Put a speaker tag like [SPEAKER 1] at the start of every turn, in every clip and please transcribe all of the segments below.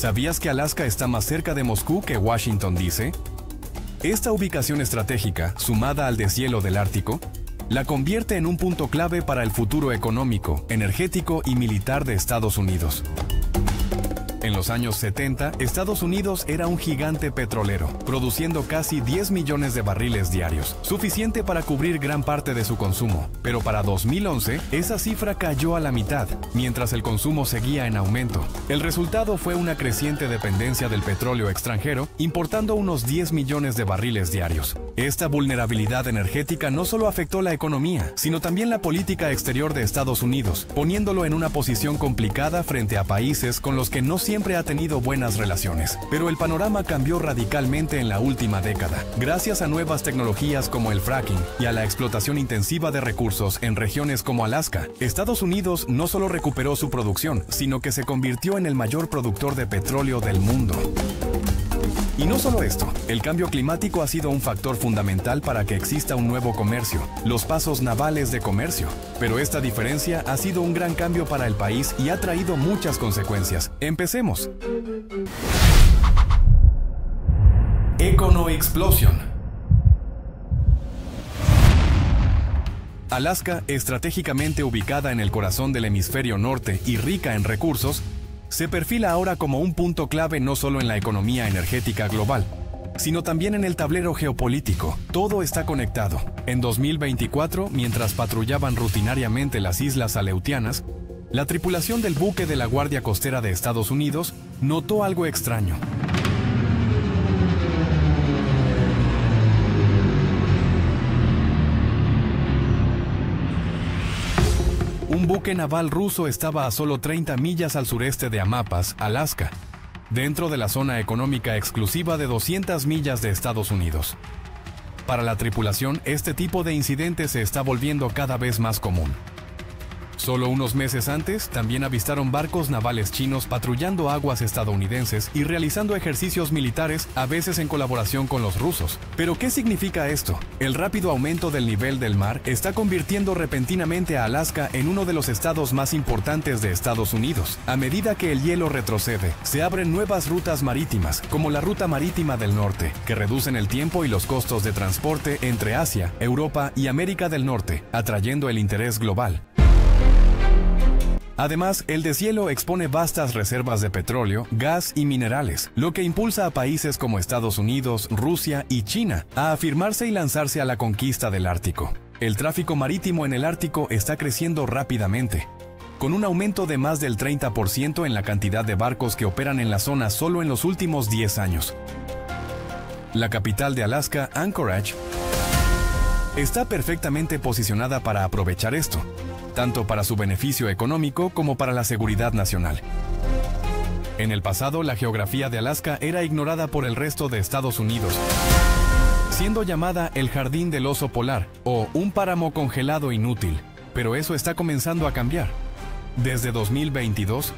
[SPEAKER 1] ¿Sabías que Alaska está más cerca de Moscú que Washington, D.C.? Esta ubicación estratégica, sumada al deshielo del Ártico, la convierte en un punto clave para el futuro económico, energético y militar de Estados Unidos. En los años 70, Estados Unidos era un gigante petrolero, produciendo casi 10 millones de barriles diarios, suficiente para cubrir gran parte de su consumo. Pero para 2011, esa cifra cayó a la mitad, mientras el consumo seguía en aumento. El resultado fue una creciente dependencia del petróleo extranjero, importando unos 10 millones de barriles diarios. Esta vulnerabilidad energética no solo afectó la economía, sino también la política exterior de Estados Unidos, poniéndolo en una posición complicada frente a países con los que no siempre ha tenido buenas relaciones. Pero el panorama cambió radicalmente en la última década, gracias a nuevas tecnologías como el fracking y a la explotación intensiva de recursos en regiones como Alaska. Estados Unidos no solo recuperó su producción, sino que se convirtió en el mayor productor de petróleo del mundo. Y no solo esto, el cambio climático ha sido un factor fundamental para que exista un nuevo comercio, los pasos navales de comercio. Pero esta diferencia ha sido un gran cambio para el país y ha traído muchas consecuencias. Empecemos. Econo Explosion. Alaska, estratégicamente ubicada en el corazón del hemisferio norte y rica en recursos, se perfila ahora como un punto clave no solo en la economía energética global, sino también en el tablero geopolítico. Todo está conectado. En 2024, mientras patrullaban rutinariamente las islas Aleutianas, la tripulación del buque de la Guardia Costera de Estados Unidos notó algo extraño. Un buque naval ruso estaba a solo 30 millas al sureste de Amapas, Alaska, dentro de la zona económica exclusiva de 200 millas de Estados Unidos. Para la tripulación, este tipo de incidente se está volviendo cada vez más común. Solo unos meses antes, también avistaron barcos navales chinos patrullando aguas estadounidenses y realizando ejercicios militares, a veces en colaboración con los rusos. ¿Pero qué significa esto? El rápido aumento del nivel del mar está convirtiendo repentinamente a Alaska en uno de los estados más importantes de Estados Unidos. A medida que el hielo retrocede, se abren nuevas rutas marítimas, como la Ruta Marítima del Norte, que reducen el tiempo y los costos de transporte entre Asia, Europa y América del Norte, atrayendo el interés global. Además, el deshielo expone vastas reservas de petróleo, gas y minerales, lo que impulsa a países como Estados Unidos, Rusia y China a afirmarse y lanzarse a la conquista del Ártico. El tráfico marítimo en el Ártico está creciendo rápidamente, con un aumento de más del 30% en la cantidad de barcos que operan en la zona solo en los últimos 10 años. La capital de Alaska, Anchorage, está perfectamente posicionada para aprovechar esto, tanto para su beneficio económico como para la seguridad nacional. En el pasado, la geografía de Alaska era ignorada por el resto de Estados Unidos, siendo llamada el Jardín del Oso Polar o un páramo congelado inútil, pero eso está comenzando a cambiar. Desde 2022,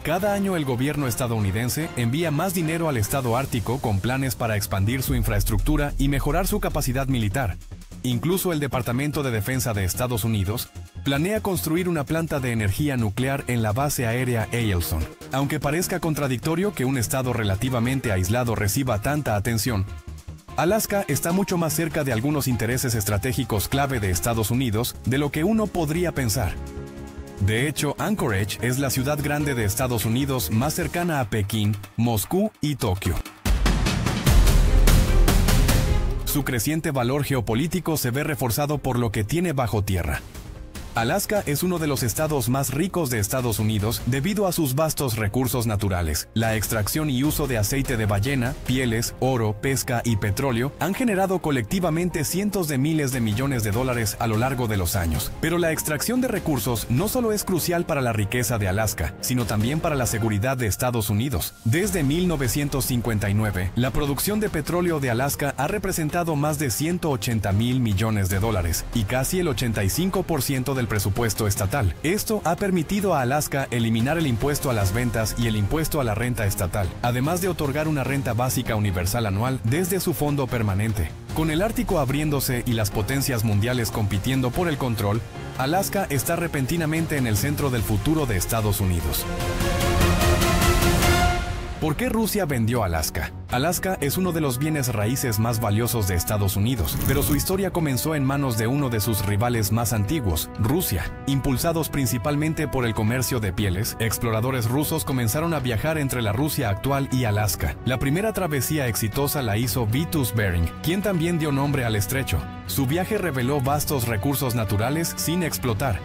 [SPEAKER 1] cada año el gobierno estadounidense envía más dinero al estado ártico con planes para expandir su infraestructura y mejorar su capacidad militar. Incluso el Departamento de Defensa de Estados Unidos planea construir una planta de energía nuclear en la base aérea Eielson. Aunque parezca contradictorio que un estado relativamente aislado reciba tanta atención, Alaska está mucho más cerca de algunos intereses estratégicos clave de Estados Unidos de lo que uno podría pensar. De hecho, Anchorage es la ciudad grande de Estados Unidos más cercana a Pekín, Moscú y Tokio. Su creciente valor geopolítico se ve reforzado por lo que tiene bajo tierra. Alaska es uno de los estados más ricos de Estados Unidos debido a sus vastos recursos naturales. La extracción y uso de aceite de ballena, pieles, oro, pesca y petróleo han generado colectivamente cientos de miles de millones de dólares a lo largo de los años. Pero la extracción de recursos no solo es crucial para la riqueza de Alaska, sino también para la seguridad de Estados Unidos. Desde 1959, la producción de petróleo de Alaska ha representado más de 180,000 millones de dólares y casi el 85% del presupuesto estatal. Esto ha permitido a Alaska eliminar el impuesto a las ventas y el impuesto a la renta estatal, además de otorgar una renta básica universal anual desde su fondo permanente. Con el Ártico abriéndose y las potencias mundiales compitiendo por el control, Alaska está repentinamente en el centro del futuro de Estados Unidos. ¿Por qué Rusia vendió Alaska? Alaska es uno de los bienes raíces más valiosos de Estados Unidos, pero su historia comenzó en manos de uno de sus rivales más antiguos, Rusia. Impulsados principalmente por el comercio de pieles, exploradores rusos comenzaron a viajar entre la Rusia actual y Alaska. La primera travesía exitosa la hizo Vitus Bering, quien también dio nombre al estrecho. Su viaje reveló vastos recursos naturales sin explotar,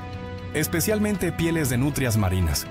[SPEAKER 1] especialmente pieles de nutrias marinas,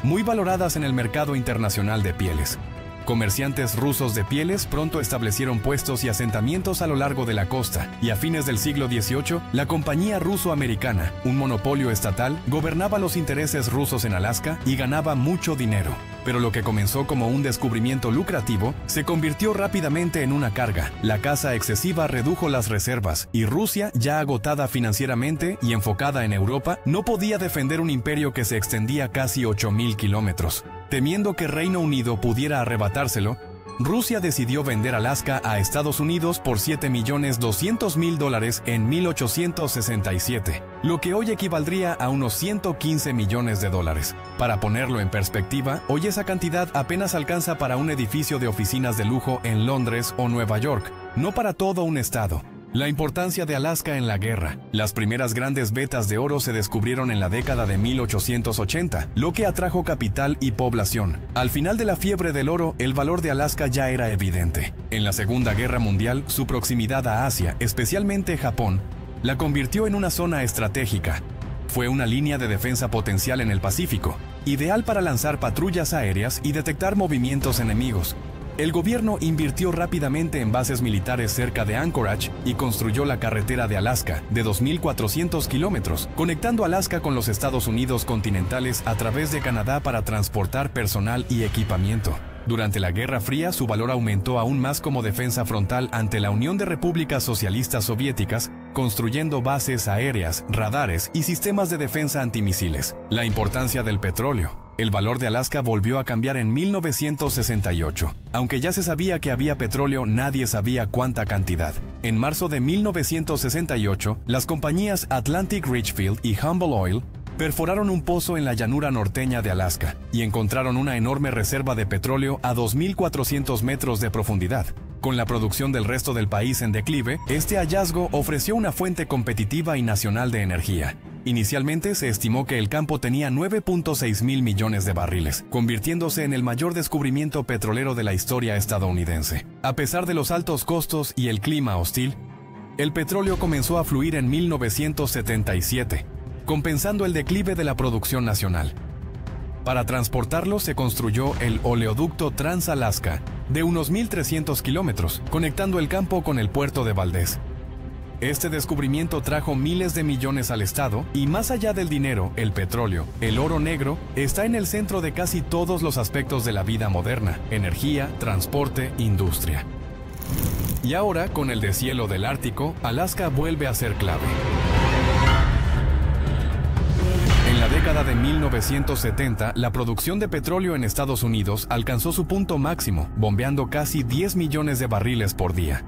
[SPEAKER 1] muy valoradas en el mercado internacional de pieles. Comerciantes rusos de pieles pronto establecieron puestos y asentamientos a lo largo de la costa, y a fines del siglo XVIII, la Compañía Ruso-Americana, un monopolio estatal, gobernaba los intereses rusos en Alaska y ganaba mucho dinero. Pero lo que comenzó como un descubrimiento lucrativo se convirtió rápidamente en una carga. La caza excesiva redujo las reservas, y Rusia, ya agotada financieramente y enfocada en Europa, no podía defender un imperio que se extendía casi 8.000 kilómetros. Temiendo que Reino Unido pudiera arrebatárselo, Rusia decidió vender Alaska a Estados Unidos por $7.200.000 en 1867, lo que hoy equivaldría a unos 115 millones de dólares. Para ponerlo en perspectiva, hoy esa cantidad apenas alcanza para un edificio de oficinas de lujo en Londres o Nueva York, no para todo un estado. La importancia de Alaska en la guerra. Las primeras grandes vetas de oro se descubrieron en la década de 1880, lo que atrajo capital y población. Al final de la fiebre del oro, el valor de Alaska ya era evidente. En la Segunda Guerra Mundial, su proximidad a Asia, especialmente Japón, la convirtió en una zona estratégica. Fue una línea de defensa potencial en el Pacífico, ideal para lanzar patrullas aéreas y detectar movimientos enemigos. El gobierno invirtió rápidamente en bases militares cerca de Anchorage y construyó la carretera de Alaska, de 2.400 kilómetros, conectando Alaska con los Estados Unidos continentales a través de Canadá para transportar personal y equipamiento. Durante la Guerra Fría, su valor aumentó aún más como defensa frontal ante la Unión de Repúblicas Socialistas Soviéticas, construyendo bases aéreas, radares y sistemas de defensa antimisiles. La importancia del petróleo. El valor de Alaska volvió a cambiar en 1968. Aunque ya se sabía que había petróleo, nadie sabía cuánta cantidad. En marzo de 1968, las compañías Atlantic Richfield y Humble Oil perforaron un pozo en la llanura norteña de Alaska y encontraron una enorme reserva de petróleo a 2.400 metros de profundidad. Con la producción del resto del país en declive, este hallazgo ofreció una fuente competitiva y nacional de energía. Inicialmente se estimó que el campo tenía 9.6 mil millones de barriles, convirtiéndose en el mayor descubrimiento petrolero de la historia estadounidense. A pesar de los altos costos y el clima hostil, el petróleo comenzó a fluir en 1977, compensando el declive de la producción nacional. Para transportarlo se construyó el oleoducto Trans-Alaska, de unos 1.300 kilómetros, conectando el campo con el puerto de Valdez. Este descubrimiento trajo miles de millones al Estado y, más allá del dinero, el petróleo, el oro negro, está en el centro de casi todos los aspectos de la vida moderna: energía, transporte, industria. Y ahora, con el deshielo del Ártico, Alaska vuelve a ser clave. En la década de 1970, la producción de petróleo en Estados Unidos alcanzó su punto máximo, bombeando casi 10 millones de barriles por día.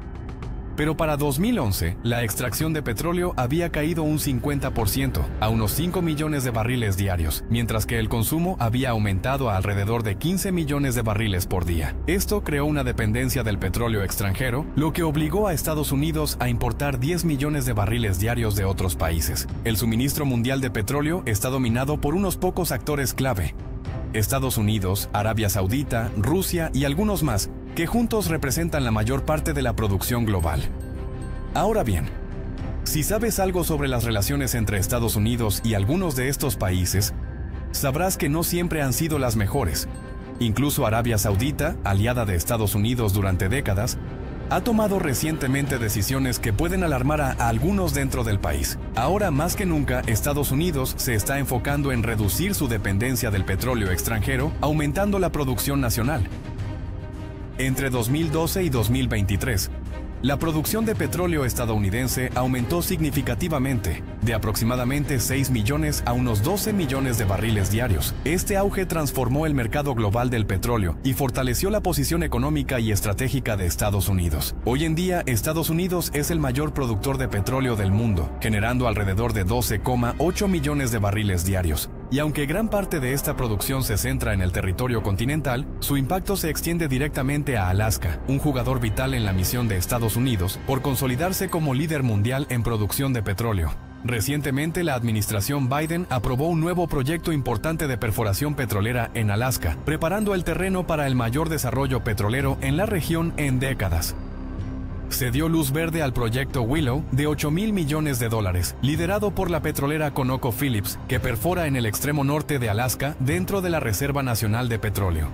[SPEAKER 1] Pero para 2011, la extracción de petróleo había caído un 50%, a unos 5 millones de barriles diarios, mientras que el consumo había aumentado a alrededor de 15 millones de barriles por día. Esto creó una dependencia del petróleo extranjero, lo que obligó a Estados Unidos a importar 10 millones de barriles diarios de otros países. El suministro mundial de petróleo está dominado por unos pocos actores clave: Estados Unidos, Arabia Saudita, Rusia y algunos más, que juntos representan la mayor parte de la producción global. Ahora bien, si sabes algo sobre las relaciones entre Estados Unidos y algunos de estos países, sabrás que no siempre han sido las mejores. Incluso Arabia Saudita, aliada de Estados Unidos durante décadas, ha tomado recientemente decisiones que pueden alarmar a algunos dentro del país. Ahora más que nunca, Estados Unidos se está enfocando en reducir su dependencia del petróleo extranjero, aumentando la producción nacional. Entre 2012 y 2023, la producción de petróleo estadounidense aumentó significativamente, de aproximadamente 6 millones a unos 12 millones de barriles diarios. Este auge transformó el mercado global del petróleo y fortaleció la posición económica y estratégica de Estados Unidos. Hoy en día, Estados Unidos es el mayor productor de petróleo del mundo, generando alrededor de 12,8 millones de barriles diarios. Y aunque gran parte de esta producción se centra en el territorio continental, su impacto se extiende directamente a Alaska, un jugador vital en la misión de Estados Unidos por consolidarse como líder mundial en producción de petróleo. Recientemente, la administración Biden aprobó un nuevo proyecto importante de perforación petrolera en Alaska, preparando el terreno para el mayor desarrollo petrolero en la región en décadas. Se dio luz verde al proyecto Willow de $8.000 millones, liderado por la petrolera ConocoPhillips, que perfora en el extremo norte de Alaska dentro de la Reserva Nacional de Petróleo.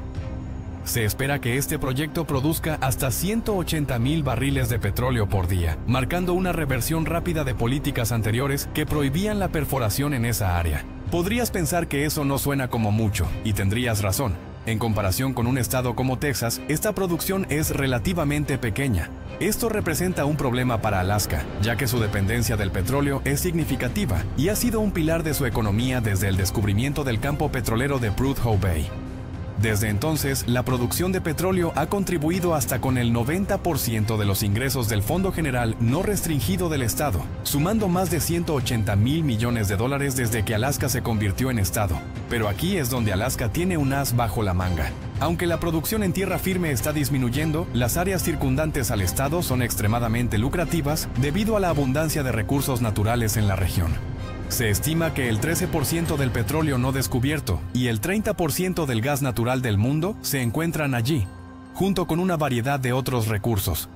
[SPEAKER 1] Se espera que este proyecto produzca hasta 180.000 barriles de petróleo por día, marcando una reversión rápida de políticas anteriores que prohibían la perforación en esa área. Podrías pensar que eso no suena como mucho, y tendrías razón. En comparación con un estado como Texas, esta producción es relativamente pequeña. Esto representa un problema para Alaska, ya que su dependencia del petróleo es significativa y ha sido un pilar de su economía desde el descubrimiento del campo petrolero de Prudhoe Bay. Desde entonces, la producción de petróleo ha contribuido hasta con el 90% de los ingresos del Fondo General no restringido del estado, sumando más de $180.000 millones desde que Alaska se convirtió en estado. Pero aquí es donde Alaska tiene un as bajo la manga. Aunque la producción en tierra firme está disminuyendo, las áreas circundantes al estado son extremadamente lucrativas debido a la abundancia de recursos naturales en la región. Se estima que el 13% del petróleo no descubierto y el 30% del gas natural del mundo se encuentran allí, junto con una variedad de otros recursos.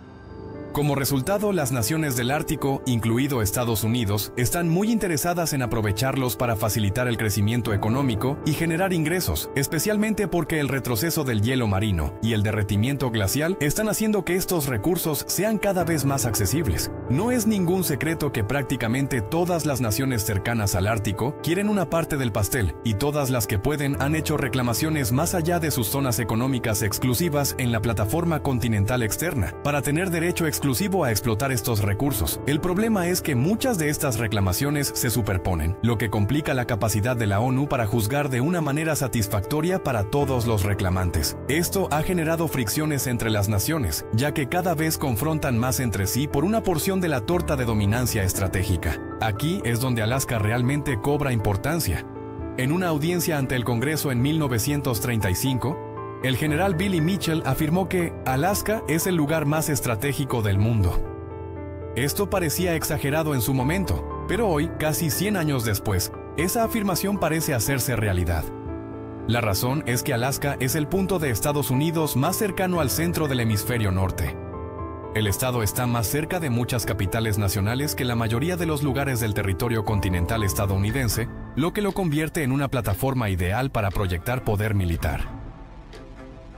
[SPEAKER 1] Como resultado, las naciones del Ártico, incluido Estados Unidos, están muy interesadas en aprovecharlos para facilitar el crecimiento económico y generar ingresos, especialmente porque el retroceso del hielo marino y el derretimiento glacial están haciendo que estos recursos sean cada vez más accesibles. No es ningún secreto que prácticamente todas las naciones cercanas al Ártico quieren una parte del pastel, y todas las que pueden han hecho reclamaciones más allá de sus zonas económicas exclusivas en la plataforma continental externa, para tener derecho exclusivo a explotar estos recursos. El problema es que muchas de estas reclamaciones se superponen, lo que complica la capacidad de la ONU para juzgar de una manera satisfactoria para todos los reclamantes. Esto ha generado fricciones entre las naciones, ya que cada vez confrontan más entre sí por una porción de la torta de dominancia estratégica. Aquí es donde Alaska realmente cobra importancia. En una audiencia ante el Congreso en 1935, el general Billy Mitchell afirmó que Alaska es el lugar más estratégico del mundo. Esto parecía exagerado en su momento, pero hoy, casi 100 años después, esa afirmación parece hacerse realidad. La razón es que Alaska es el punto de Estados Unidos más cercano al centro del hemisferio norte. El estado está más cerca de muchas capitales nacionales que la mayoría de los lugares del territorio continental estadounidense, lo que lo convierte en una plataforma ideal para proyectar poder militar.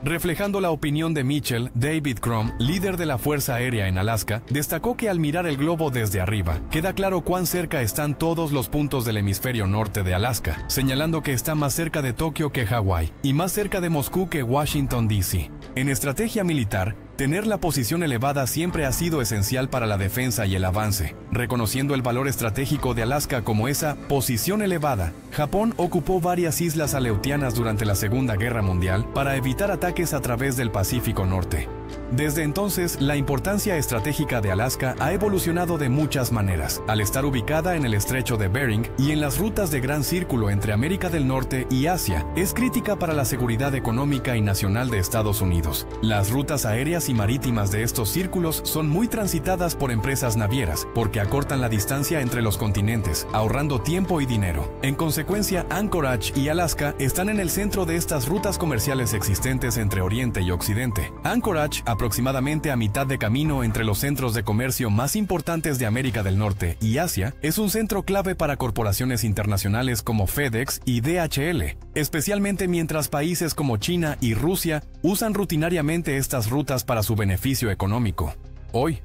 [SPEAKER 1] Reflejando la opinión de Mitchell, David Crum, líder de la Fuerza Aérea en Alaska, destacó que al mirar el globo desde arriba, queda claro cuán cerca están todos los puntos del hemisferio norte de Alaska, señalando que está más cerca de Tokio que Hawái y más cerca de Moscú que Washington, D.C. En estrategia militar, tener la posición elevada siempre ha sido esencial para la defensa y el avance. Reconociendo el valor estratégico de Alaska como esa posición elevada, Japón ocupó varias islas aleutianas durante la Segunda Guerra Mundial para evitar ataques a través del Pacífico Norte. Desde entonces, la importancia estratégica de Alaska ha evolucionado de muchas maneras, al estar ubicada en el estrecho de Bering y en las rutas de Gran Círculo entre América del Norte y Asia. Es crítica para la seguridad económica y nacional de Estados Unidos. Las rutas aéreas y marítimas de estos círculos son muy transitadas por empresas navieras, porque acortan la distancia entre los continentes, ahorrando tiempo y dinero. En consecuencia, Anchorage y Alaska están en el centro de estas rutas comerciales existentes entre Oriente y Occidente. Anchorage, aproximadamente a mitad de camino entre los centros de comercio más importantes de América del Norte y Asia, es un centro clave para corporaciones internacionales como FedEx y DHL, especialmente mientras países como China y Rusia usan rutinariamente estas rutas para su beneficio económico. Hoy,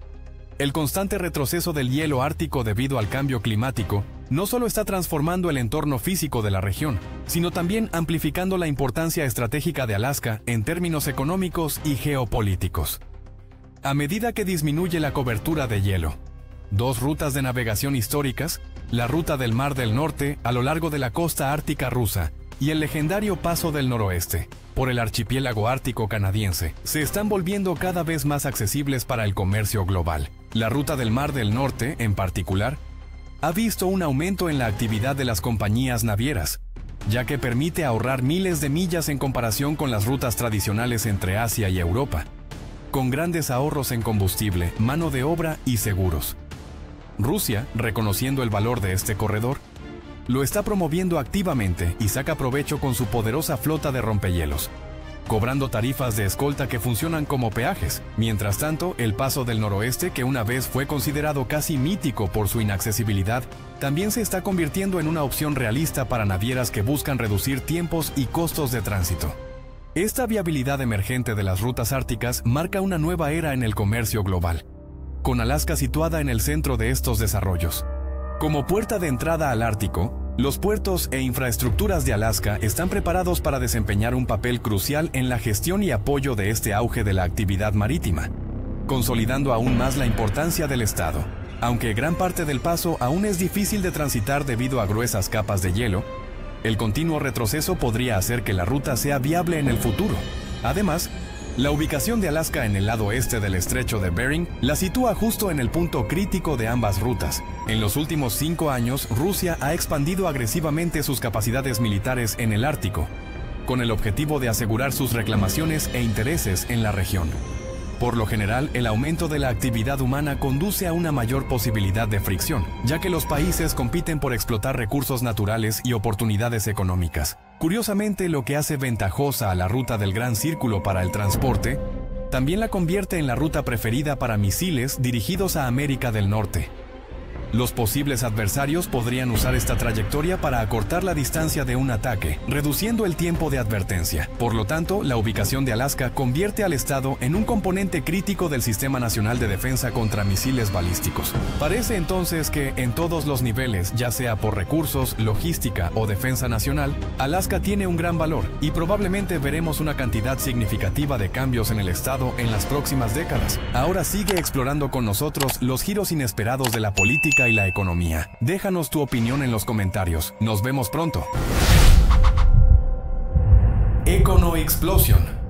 [SPEAKER 1] el constante retroceso del hielo ártico debido al cambio climático no solo está transformando el entorno físico de la región, sino también amplificando la importancia estratégica de Alaska en términos económicos y geopolíticos. A medida que disminuye la cobertura de hielo, dos rutas de navegación históricas, la ruta del Mar del Norte a lo largo de la costa ártica rusa y el legendario Paso del Noroeste, por el archipiélago ártico canadiense, se están volviendo cada vez más accesibles para el comercio global. La ruta del Mar del Norte, en particular, ha visto un aumento en la actividad de las compañías navieras, ya que permite ahorrar miles de millas en comparación con las rutas tradicionales entre Asia y Europa, con grandes ahorros en combustible, mano de obra y seguros. Rusia, reconociendo el valor de este corredor, lo está promoviendo activamente y saca provecho con su poderosa flota de rompehielos, cobrando tarifas de escolta que funcionan como peajes. Mientras tanto, el Paso del Noroeste, que una vez fue considerado casi mítico por su inaccesibilidad, también se está convirtiendo en una opción realista para navieras que buscan reducir tiempos y costos de tránsito. Esta viabilidad emergente de las rutas árticas marca una nueva era en el comercio global, con Alaska situada en el centro de estos desarrollos. Como puerta de entrada al Ártico, los puertos e infraestructuras de Alaska están preparados para desempeñar un papel crucial en la gestión y apoyo de este auge de la actividad marítima, consolidando aún más la importancia del estado. Aunque gran parte del paso aún es difícil de transitar debido a gruesas capas de hielo, el continuo retroceso podría hacer que la ruta sea viable en el futuro. Además, la ubicación de Alaska en el lado este del estrecho de Bering la sitúa justo en el punto crítico de ambas rutas. En los últimos 5 años, Rusia ha expandido agresivamente sus capacidades militares en el Ártico, con el objetivo de asegurar sus reclamaciones e intereses en la región. Por lo general, el aumento de la actividad humana conduce a una mayor posibilidad de fricción, ya que los países compiten por explotar recursos naturales y oportunidades económicas. Curiosamente, lo que hace ventajosa a la ruta del Gran Círculo para el transporte, también la convierte en la ruta preferida para misiles dirigidos a América del Norte. Los posibles adversarios podrían usar esta trayectoria para acortar la distancia de un ataque, reduciendo el tiempo de advertencia. Por lo tanto, la ubicación de Alaska convierte al estado en un componente crítico del Sistema Nacional de Defensa contra Misiles Balísticos. Parece entonces que, en todos los niveles, ya sea por recursos, logística o defensa nacional, Alaska tiene un gran valor y probablemente veremos una cantidad significativa de cambios en el estado en las próximas décadas. Ahora sigue explorando con nosotros los giros inesperados de la política y la economía. Déjanos tu opinión en los comentarios. Nos vemos pronto. Econo Explosion.